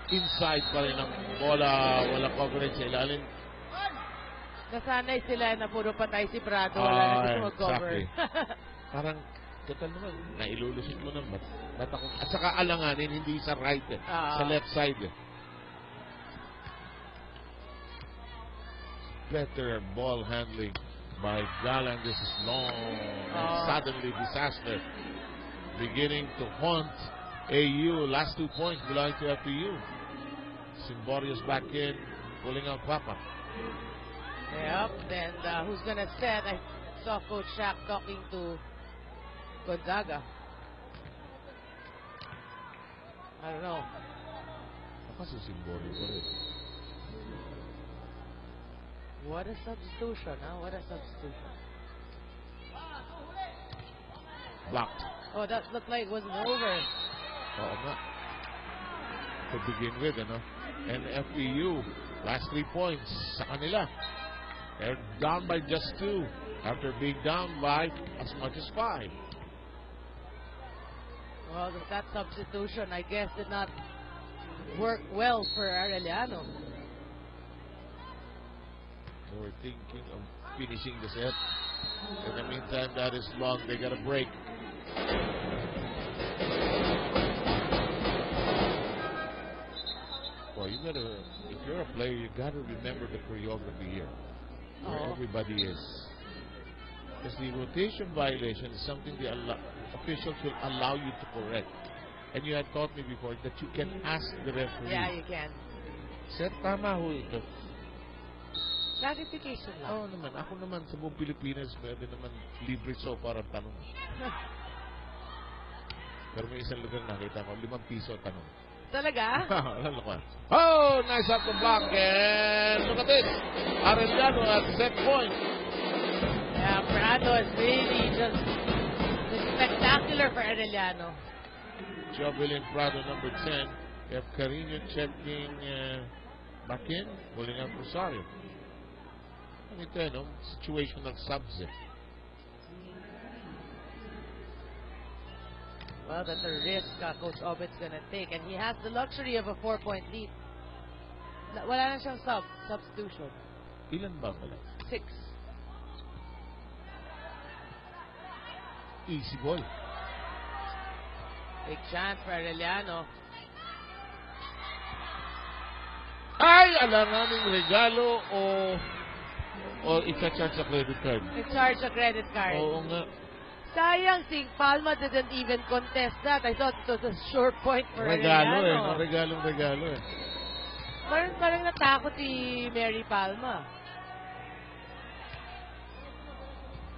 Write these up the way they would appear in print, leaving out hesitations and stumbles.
inside pa rin ang bola, wala coverage sa ilalim. Nasanay sila na puro patay si Prado, wala na gusto mag-cover. Exactly. Parang, total naman, nailulusit mo ng bat ako. At saka alanganin, hindi sa right sa left side Better ball handling by Galang. This is long and suddenly disaster beginning to haunt AU. Last 2 points belong to FPU. Simborius back in, pulling out Papa. Yep, and who's gonna set? I saw Coach Shaq talking to Gonzaga. I don't know. Apa si Simborius ulit? What a substitution, huh? What a substitution. Blocked. Oh, that looked like it wasn't over. Oo nga. To begin with, And FPU, last 3 points sa kanila. They're down by just 2 after being down by as much as 5. Well, that substitution, I guess, did not work well for Arellano. They were thinking of finishing the set. In the meantime, that is long. They got a break. Well, if you're a player, you gotta remember the choreography here. Where everybody is. Because the rotation violation is something the officials will allow you to correct. And you had taught me before that you can ask the referee. Yeah, you can. Sir, tama ho ito. Clarification lang. Oo naman. Ako naman sa buong Pilipinas, pwede naman libre sofa ang tanong. Pero may isang lugar nakita ko, 5 piso ang tanong. Talaga? Oh, nice up the block. And look at this. Arellano at set point. Yeah, Prado is really just spectacular for Arellano. Jovelyn Prado, number 10. We have Carino checking back in. Pulling out Rosario. Ito, situational subs. Well, that's a risk Coach Obet's gonna take. And he has the luxury of a 4-point lead. Wala na siyang substitution. Ilan ba wala? 6. Easy ball. Big chance for Arellano. Ay, alanganing regalo o i-charge sa credit card. I-charge a credit card. Oo nga. Sayang, si Palma didn't even contest that. I thought it was a short point for Regalo Arellano. Regalo Parang natakot si Mary Palma.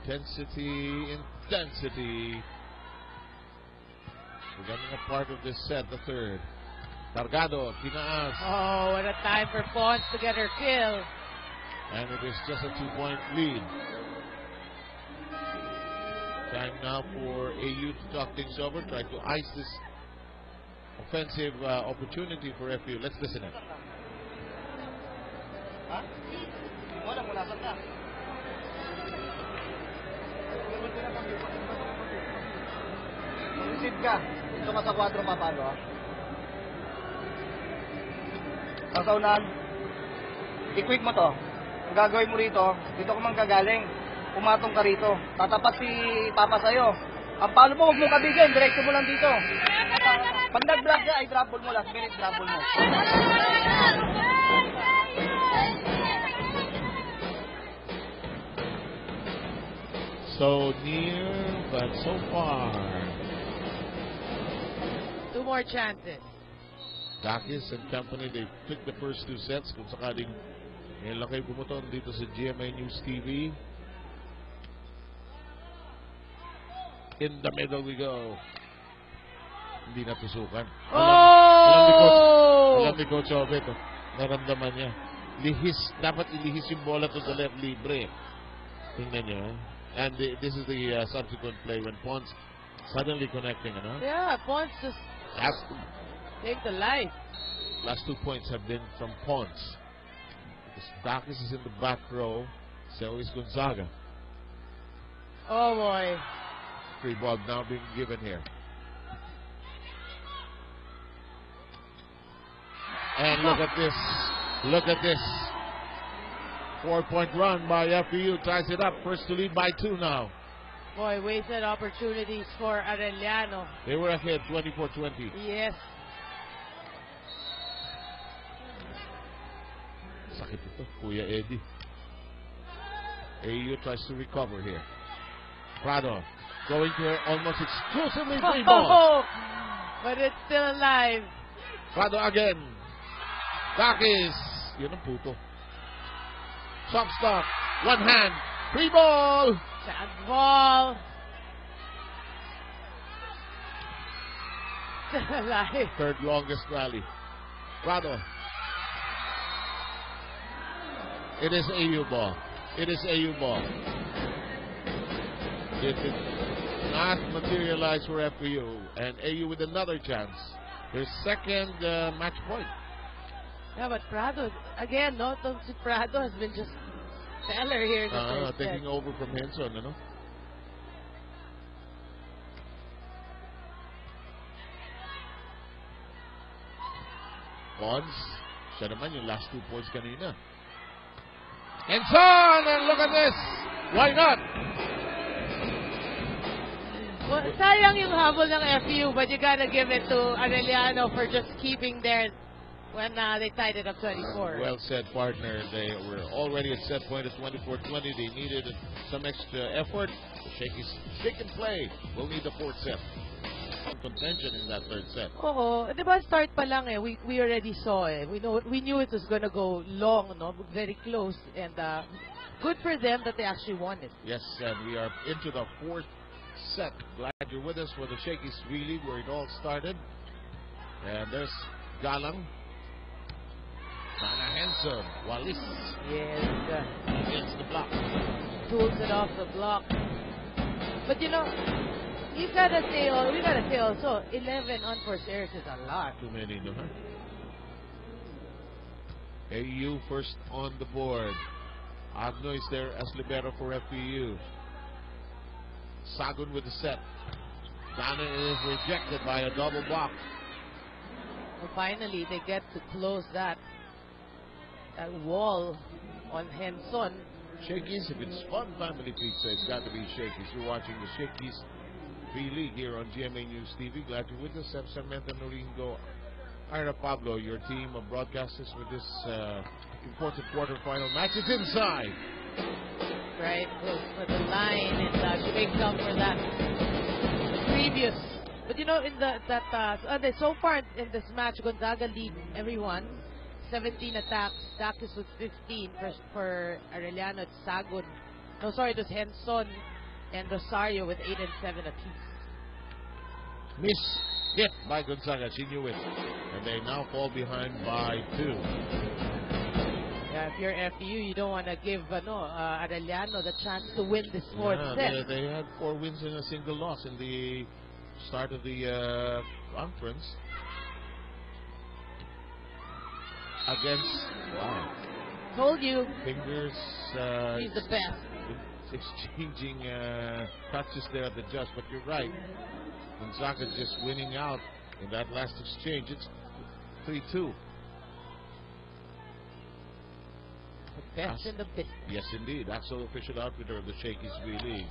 Intensity. Becoming a part of this set, the third. Cargado, tinaas. Oh, what a time for Pons to get her kill. And it is just a 2-point lead. Time now for AU to talk things over, try to ice this offensive opportunity for FU. Let's listen in. Receive ka. Dito ka sa 4 papalo, ha? Sa unahan, i-quick mo to. Ang gagawin mo rito, dito ka mang gagaling. Pumatong ka rito. Tatapat si Papa sa'yo. Ang palo mo, huwag mo kabigyan. Diretso mo lang dito. Pag nag-block ka, ay drop ball mo. Last minute, drop ball mo. So near, but so far. 2 more chances. Dakis and company, they took the first 2 sets. Kung sakaling ngayon lang kayo bumuton dito sa GMA News TV. In the middle we go. Hindi natusukan. Alam ni Coach Obet, naramdaman niya. Dapat ilihis yung bola to the left, libre. Tingnan niyo. And this is the subsequent play when Pons suddenly connecting, Yeah, Pons just saved the life. Last 2 points have been from Pons. Because Dakis is in the back row, so is Gonzaga. Oh boy. Free ball now being given here. And look at this. Look at this. 4-point run by FPU. Ties it up. First to lead by 2 now. Boy, wasted opportunities for Arellano. They were ahead 24-20. Yes. Sakit ito, Kuya Eddie. AU tries to recover here. Prado going to her almost exclusively free ball. But it's still alive. Prado again. Dakis. Yun ang puto. Soft stop. One hand. Free ball. Tag ball. Still alive. Third longest rally. Prado. It is AU ball. It is AU ball. It did not materialize for FPU, and AU with another chance. Their second match point. Yeah, but Prado, again, no? Prado has been just stellar here in the first set. Taking over from Henson, ano? Bonds, siya naman yung last 2 points kanina. Henson, and look at this! Why not? Well, sayang yung habol ng FU, but you gotta give it to Arellano for just keeping there when they tied it up 24. Well said, partner. They were already at set point at 24-20. They needed some extra effort. Shake and play. We'll need the 4th set. Contention in that 3rd set. Oo, di ba start pa lang eh, we already saw eh. We knew it was gonna go long, no? Very close, and good for them that they actually won it. Yes, and we are into the 4th set. Glad you're with us for the Shakey's Wheelie where it all started. And there's Galang. Sana Henson. Walis. Yes. Against the block. Tools it off the block. But you know, we gotta say also, 11 unforced errors is a lot. Too many, no? AU first on the board. Agno is there as libero for FPU. Sagun with the set. Dana is rejected by a double block. Well, finally, they get to close that wall on Henson. Shakey's, if it's fun family pizza, it's got to be Shakey's. You're watching the Shakey's V-League here on GMA News TV. Glad you're with us. Samantha Noringo, Ira Pablo, your team of broadcasters for this important quarterfinal match. It's inside. Right, close for the line, and she makes up for that previous. But you know, in so far in this match, Gonzaga lead everyone. 17 attacks. Dakis with 15 for Arellano. It's Sagun. No, sorry, it was Henson and Rosario with 8 and 7 apiece. Miss hit by Gonzaga. She knew it. And they now fall behind by 2. Yeah, if you're FU, you don't want to give Arellano the chance to win this 4th set. They had 4 wins and a single loss in the start of the conference. Against, wow. Told you. Fingers. He's the best. Exchanging touches there at the judge, but you're right. Gonzaga just winning out in that last exchange. It's 3-2. The best in the business. Yes, indeed. That's the official outfitter of the Shakey's V-League.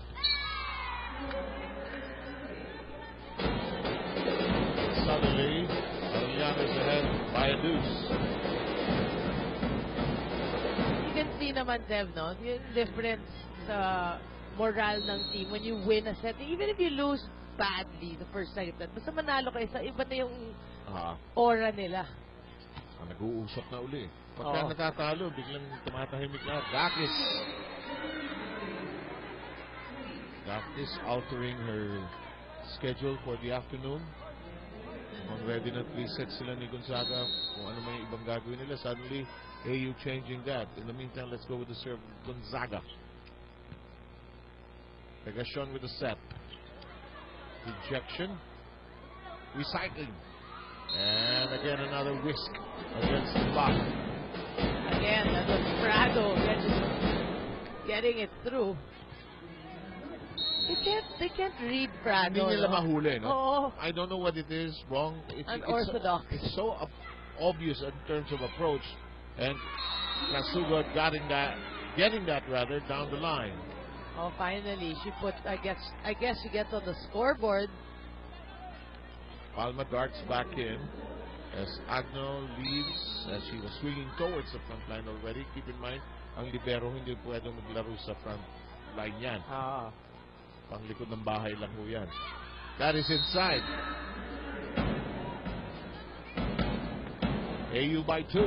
Suddenly, Arellano is ahead by a deuce. You can see naman, Zev, no? Yung difference sa moral ng team when you win a set. Even if you lose badly the first time, basta manalo kayo, iba na yung aura nila. Nag-uusap na uli. Pagka natatalo, biglang tumatahimik lahat. Dakis altering her schedule for the afternoon. On ready na 3 sets sila ni Gonzaga. Kung ano may ibang gagawin nila. Suddenly, AU changing that. In the meantime, let's go with the serve. Gonzaga. Pegasyon with the set. Rejection. Recycling. And again, another whisk against the block. Again, that was Prado getting it through. They can't read Prado. Hindi nila mahuli, no? Oo. I don't know what it is wrong. Unorthodox. It's so obvious in terms of approach, and Kasuga getting that rather down the line. Oh, finally, she put. I guess she gets on the scoreboard. Palma darts back in as Agno leaves as she was swinging towards the front line already. Keep in mind, ang libero hindi pwedeng maglaro sa front line yan. Panglikod ng bahay lang ho yan. That is inside. AU by 2.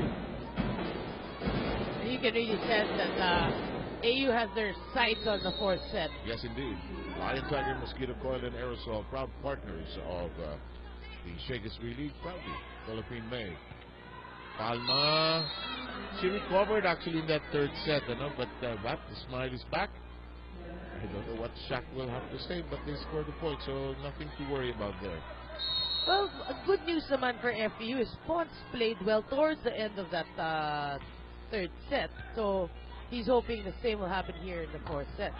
You can really sense that AU has their sights on the fourth set. Yes, indeed. Lion Tiger, Mosquito Coil, and Aerosol, proud partners of the Shakey's League, proudly Philippine made. Palma, she recovered actually in that third set, but the smile is back. I don't know what Shaq will have to say, but they scored the point, so nothing to worry about there. Well, good news naman for FEU is Pons played well towards the end of that third set, so he's hoping the same will happen here in the fourth set.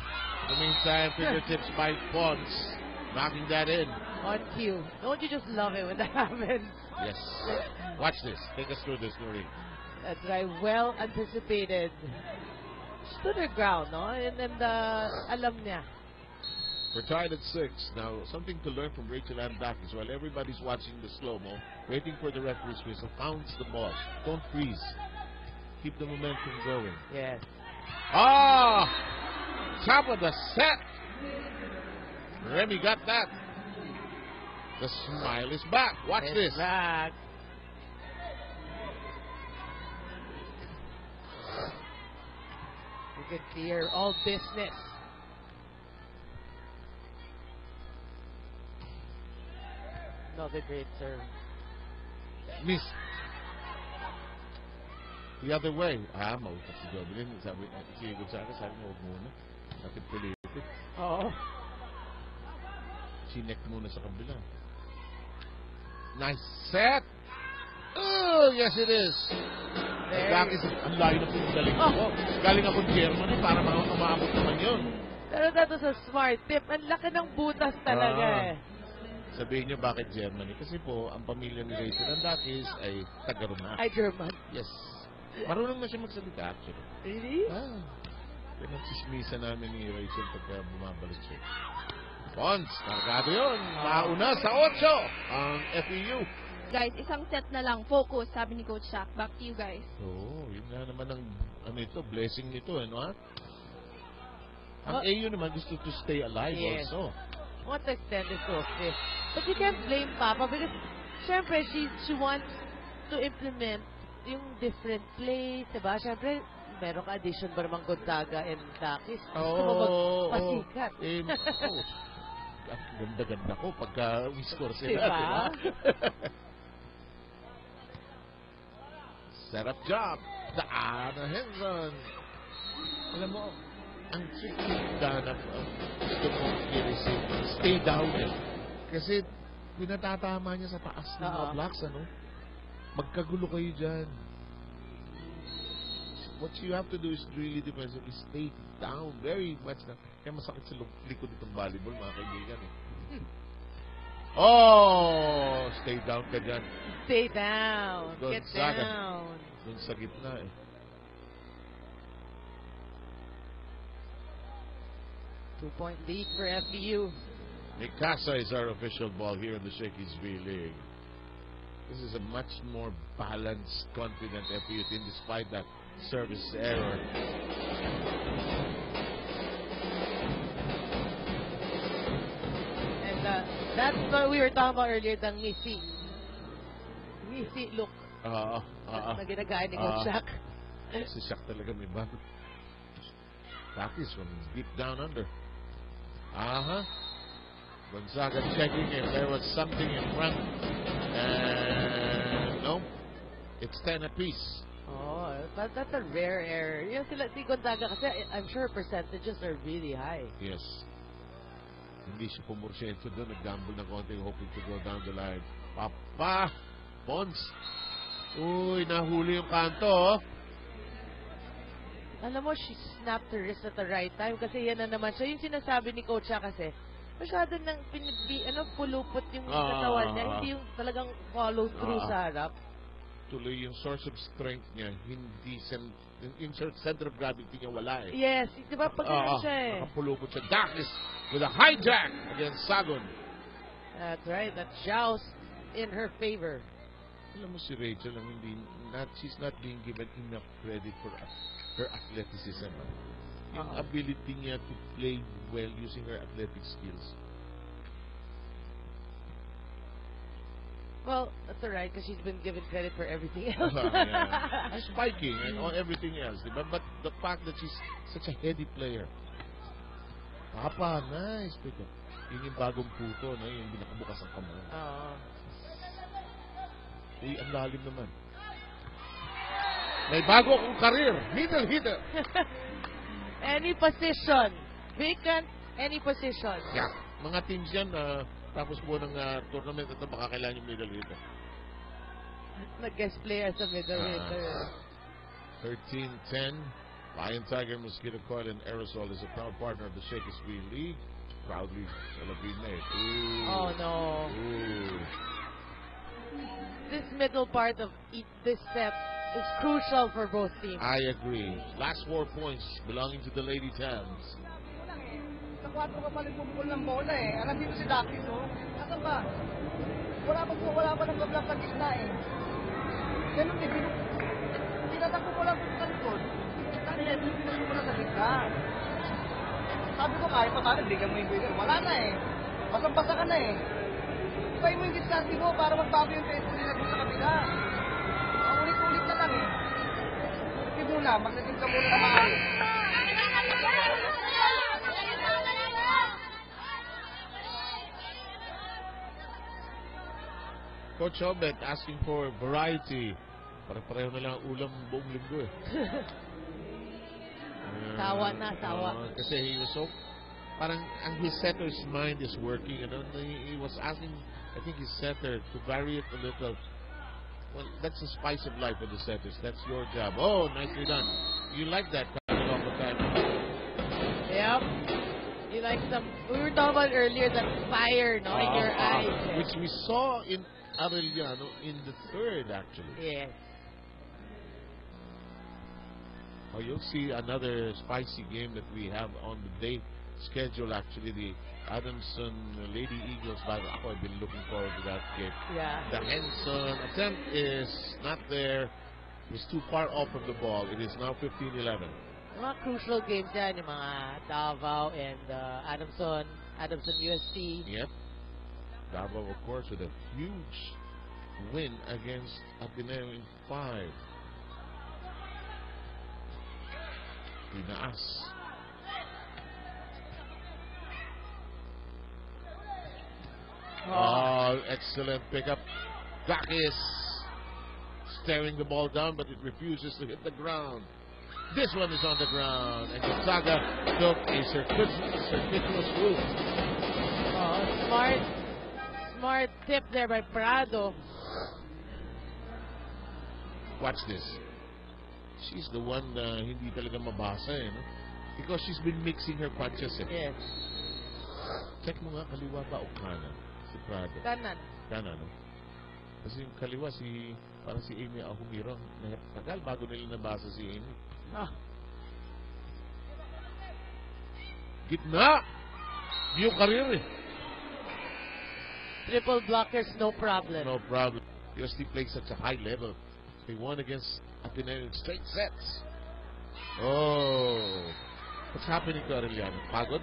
In the meantime, fingertips by Pons, knocking that in. On cue. Don't you just love it when that happens? Yes. Watch this. Take us through this, Nuri. That's right. Well anticipated. Stood her ground, no? And then alam niya. We're tied at 6. Now, something to learn from Rachel Andakis. While everybody's watching the slow-mo, waiting for the referee's whistle, pounce the ball. Don't freeze. Keep the momentum going. Yes. Top of the set. Remy got that. The smile is back. Watch It's this. Back. You can see her all business. Another great serve. Miss. The other way. Mautas si Goblin. Si Gonzaga, sabi mo, huwag muna. Bakit pilitin? Oo. Chinek muna sa kabila. Nice set. Oh, yes it is. Bakit ang layo na pinagaling ako. Galing ako Germany para maabot naman yun. Pero that was a smart tip. Ang laki ng butas talaga eh. Sabihin niyo bakit Germany? Kasi po, ang pamilya ni Rachel Andakis ay taga-Roma. Ay, German. Yes. Marunong na siya magsalita actually. Really? Pinagsismisa namin ni Rachel pagka bumabalik siya. Pons, kargado yun. Mauna sa 8 ang FEU. Guys, isang set na lang. Focus, sabi ni Coach Shaq. Back to you guys. Yun na naman ang blessing nito, ha? Ang AU naman gusto to stay alive also. Want to extend it to a fifth. But you can't blame Papa because, syempre, she wants to implement yung different plays, diba? Syempre, meron ka addition ba naman Gonzaga and Dakis? Gusto mo magpasikat. Ganda-ganda ko pagka we-score sila, diba? Set up job. Dana Henson. Alam mo, ang tricky Dana gusto mo i-receive. Stay down eh. Kasi pinatatama niya sa taas ng mga blocks, Magkagulo kayo dyan. What you have to do is really defensively stay down very much na. Kaya masakit sa likod itong volleyball, mga kaibigan. Stay down ka dyan. Stay down. Get Gonzaga. down. Dun sa gitna eh. Two-point lead for FEU. Mikasa is our official ball here in the Shakey's V-League. This is a much more balanced, confident FEU team despite that service error. And that's what we were talking about earlier, the ngisi look na ginagaya ni Coach Shaq. Si Shaq talaga may bago. Takis from deep down under. Gonzaga checking if there was something in front. And no, it's 10 apiece. That's a rare error. Yung sila si Gonzaga kasi I'm sure percentages are really high. Yes. Hindi siya pumorsyento doon. Nag-gamble na konti hoping to go down the line. Papa! Pons! Uy, nahuli yung kanto. Alam mo, she snapped her wrist at the right time kasi yan na naman siya. Yung sinasabi ni Coach siya kasi masyado nang pulupot yung katawan niya. Hindi yung talagang follow through sa harap. tuloy yung source of strength niya, hindi yung center of gravity niya wala eh. Yes, di ba pag ganun siya eh. Nakapulupot siya. Dakis with a hijack against Sagon. That's right, that Zhao's in her favor. Alam mo si Rachel, she's not being given enough credit for her athleticism. Yung ability niya to play well using her athletic skills. Well, that's alright because she's been given credit for everything else. Yeah. Spiking and on everything else. Diba? But the fact that she's such a heady player. Papa, nice pick up. Yung bagong puto, no? Yung binakabukas ang kamay. Uy, ang lalim naman. May bago akong career. Middle hitter. Any position. Vacant, any position. Yeah. Mga teams yan, tapos po ng tournament ito, baka kailangan yung middle hitter. Nag-guest player sa middle hitter. 13-10. Lion Tiger, Mosquito Coil, and Aerosol is a proud partner of the Shakey's Wheel League. Proudly celebrate mate. Oh no. Ooh. This middle part of this set is crucial for both teams. I agree. Last 4 points belonging to the Lady Tams. Sa 4 ka pa nagpupul ng bola eh. Alam dito si Dakis, oh. Asan ba? Wala pa ng gablap na gitna eh. Ganun eh. Tinatakbo ko lang sa likod. Tinatakbo ko lang sa gitna. Sabi ko kahit pa paano, bigyan mo yung bigyan. Wala na eh. Basang-basa ka na eh. Ibay mo yung diskarte mo para magbago yung peso nila doon sa kabila. Ang ulit-ulit na lang eh. Sige muna, magnating ka muna na maayos. Coach Obet asking for variety. Pareho na lang ang ulam buong linggo eh. Sawa na, sawa. Kasi he was so, parang his setter's mind is working. He was asking, I think his setter to vary it a little. Well, that's the spice of life for the setters. That's your job. Oh, nicely done. You like that coming off the time. Yep. You like some, we were talking about earlier, that fire, no, in your eyes. Which we saw in Arellano in the third, actually. Yes. Oh, you'll see another spicy game that we have on the day schedule, actually. The Adamson Lady Eagles battle. I've been looking forward to that game. Yeah. The Henson attempt is not there. It's too far off of the ball. It is now 15-11. Mga crucial games yan, yung mga Davao and Adamson USC. Yep. Davao, of course, with a huge win against Ateneo in 5. Tinaas. Oh, excellent pickup. Dakis staring the ball down, but it refuses to hit the ground. This one is on the ground, and Gonzaga took a circuitous route. Oh, smart tip there by Prado. Watch this. She's the one hindi talaga mabasa eh, no? Because she's been mixing her punches eh. Yes. Check mo nga, kaliwa ba o kanan? Si Prado. Kanan. Kanan, no? Kasi yung kaliwa, parang si Amy Ahumiro. Tagal bago nila nabasa si Amy. Gitna! Yung career eh. Triple blockers, no problem. No problem. USD playing such a high level. They won against Ateneo in straight sets. Oh. What's happening to Arellano? Pagod?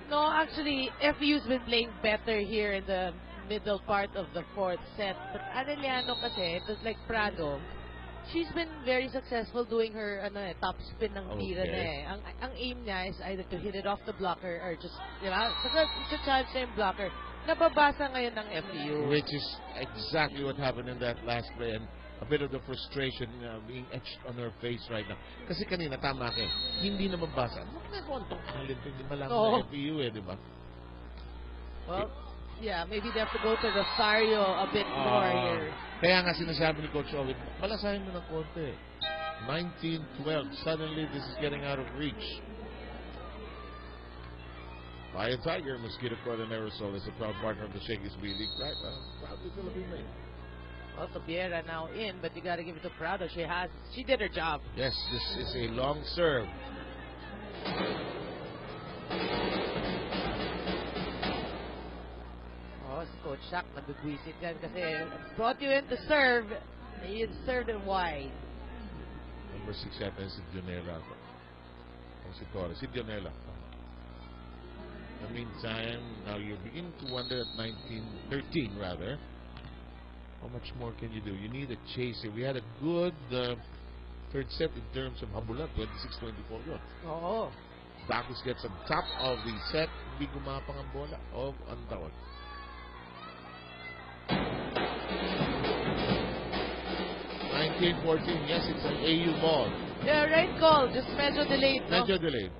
No, actually, FU's been playing better here in the middle part of the fourth set. But Arellano kasi, it was like Prado. She's been very successful doing her top spin ng tira na eh. Ang aim niya is either to hit it off the blocker or just, di ba? Sa chance na yung blocker. Nababasa ngayon ng FU. Which is exactly what happened in that last play. And a bit of the frustration being etched on her face right now. Kasi kanina, tama ka, hindi na mabasa. Ano ginagawa itong talent? Hindi malaman na FEU eh, di ba? Well, yeah, maybe they have to go to Rosario a bit more here. Kaya nga sinasabi ni Coach Owen, malasahin mo ng konti. 19-12. Suddenly, this is getting out of reach. Lion Tiger, Mosquito Coil, and Aerosol is a proud partner of the Shakey's B League. Right? Proudly Philippine made. Also, Biera now in, but you got to give it to Prado. She did her job. Yes, this is a long serve. Oh, si Coach Shaq, nabibwisit yan kasi brought you in to serve. You served it wide. Number 6 yata si Dionela. O si Torres. Si Dionela. In the meantime, now you begin to wonder at 13 rather. How much more can you do? You need a chaser. We had a good third set in terms of habulan, 26-24 yun. Oo. Bacchus gets on top of the set. Hindi gumapang ang bola. Ang tawag. 19-14. Yes, it's an AU ball. Yeah, right call. Just medyo delayed, no? Medyo delayed.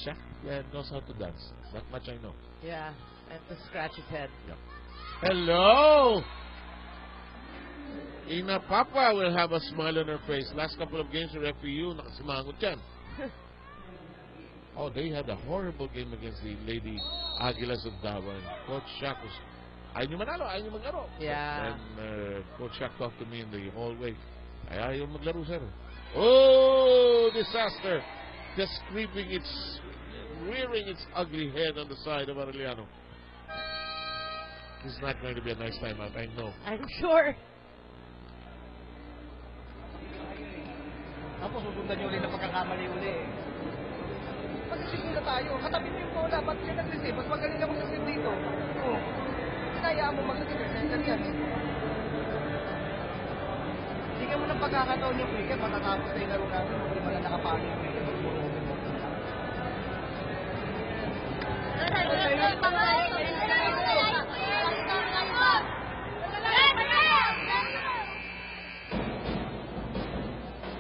Shaq knows how to dance. That much I know. Yeah, and to scratch his head. Yep. Hello! Ina Papa will have a smile on her face. Last couple of games for FPU, nakasimangot yan. Oh, they had a horrible game against the Lady Aguilas of Davao. And Coach Shaq was, ayaw niyo manalo, ayaw niyo maglaro. Yeah. And Coach Shaq talked to me in the hallway. Ayaw maglaro, sir. Oh, disaster! Just creeping rearing its ugly head on the side of Arellano. This is not going to be a nice time out, I know. I'm sure. Tapos susundan nyo rin ang pagkakamali uli eh. Mag-receive na tayo. Katabi mo yung bola. Ba't ka nag-receive? Mas magaling ka mag-receive dito. Oo. Hinayaan mo mag-receive. Ganyan. Bigyan mo ng pagkakataon yung quicker. Matatapos na yung laro natin. Hindi mo na nakapagin yung quicker.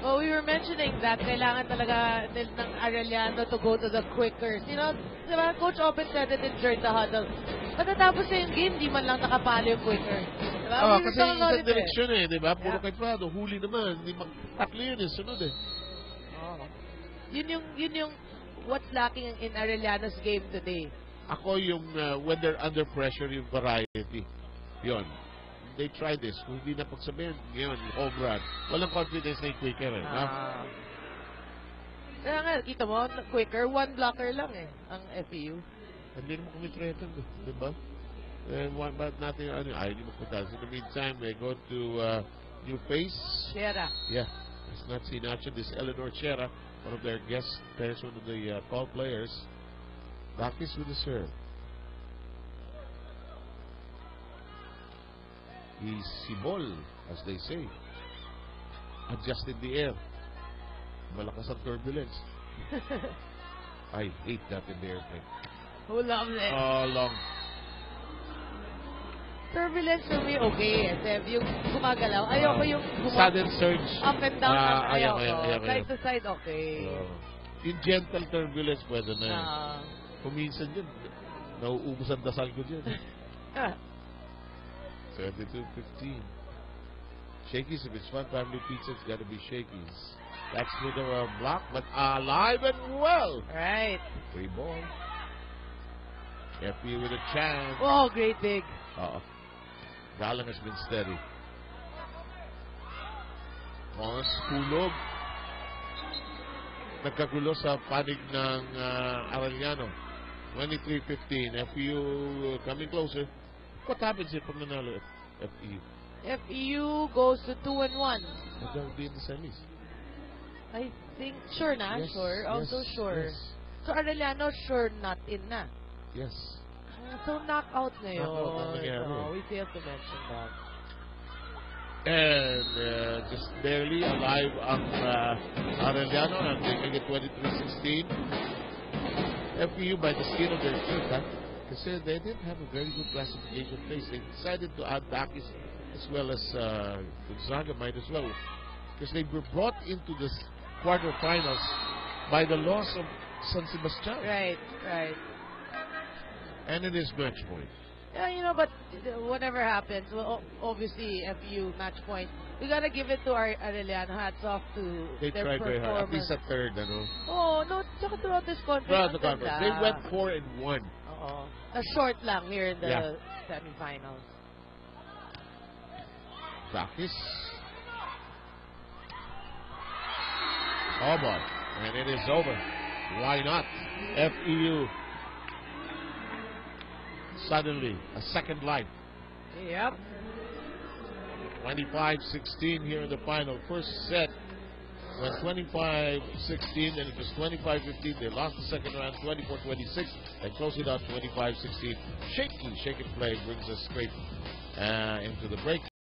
Well, we were mentioning that kailangan talaga ng Arellano to go to the quickers. You know, diba, Coach Open said it during the huddle. Matatapos na yung game, di man lang nakapalo yung quicker. Diba? Oh, We were kasi talking about isang it direksyon eh, di ba? Puro Yeah. kay Prado, huli naman. Hindi tatlo yun eh, sunod eh. Oh. Yun yung what's lacking in Arellano's game today. Ako yung when they're under pressure, yung variety. Yun. They tried this. Kung hindi na pagsabihin, yun, home run. Walang confidence na yung quicker eh. Kaya nga, kita mo, quicker, one blocker lang eh, ang FEU. Hindi naman kumi-threaten eh, di ba? And but natin, ayaw niyo magpunta. So in the meantime, they go to new face. Sierra. Yeah. It's not seen action. This Eleanor Sierra, one of their guest players, one of the tall players. Bacchus with the serve. He's sibol, as they say. Adjust in the air. Malakas ang turbulence. I hate that in the airplane. Who loves it? Oh, long. Turbulence for me, okay. Seb, yung gumagalaw. Ayoko yung Sudden surge. up and down. Ayaw. Side to side, okay. Yung gentle turbulence, pwede na yun. Kuminsan yun, nauubos ang dasal ko dyan. 32-15. Shakey's, if it's fun family pizza, it's got to be Shakey's. That's through the block, but alive and well. Right. Free ball. FP with a chance. Oh, great big. Galang has been steady. Ons, Kulog. Nagkagulo sa panig ng Arellano. 23-15. FPU coming closer. What happens if pag nanalo FEU? FEU goes to 2-1. But they'll be in the semis. I think, sure na? Yes, Sure? Also yes, sure. yes. So Arellano, sure not in na. Yes. So knockout na yun. Knockout na nangyari. We failed to mention that. And just barely alive ang Arellano and making it 23-16. FEU by the skin of their teeth, kasi they didn't have a very good classification place. They decided to add Bacchus as well as Gonzaga might as well. Because they were brought into the quarterfinals by the loss of San Sebastian. Right. And it is match point. Yeah, you know, but whatever happens, well, obviously, FEU match point. We gotta give it to our Arellano. Hats off to They their tried very hard. At performance. least a third, ano? Oh, no, tsaka throughout this conference. Throughout the ang conference. ganda. They went 4-1. Oo. Na short lang here in the Yeah. semifinals. Practice. Oh boy. And it is over. Why not? FEU. Suddenly, a second life. Yep. 25-16 here in the final. First set went 25-16, and it was 25-15. They lost the second round 24-26 and closed it out 25-16. Shaky play brings us straight into the break.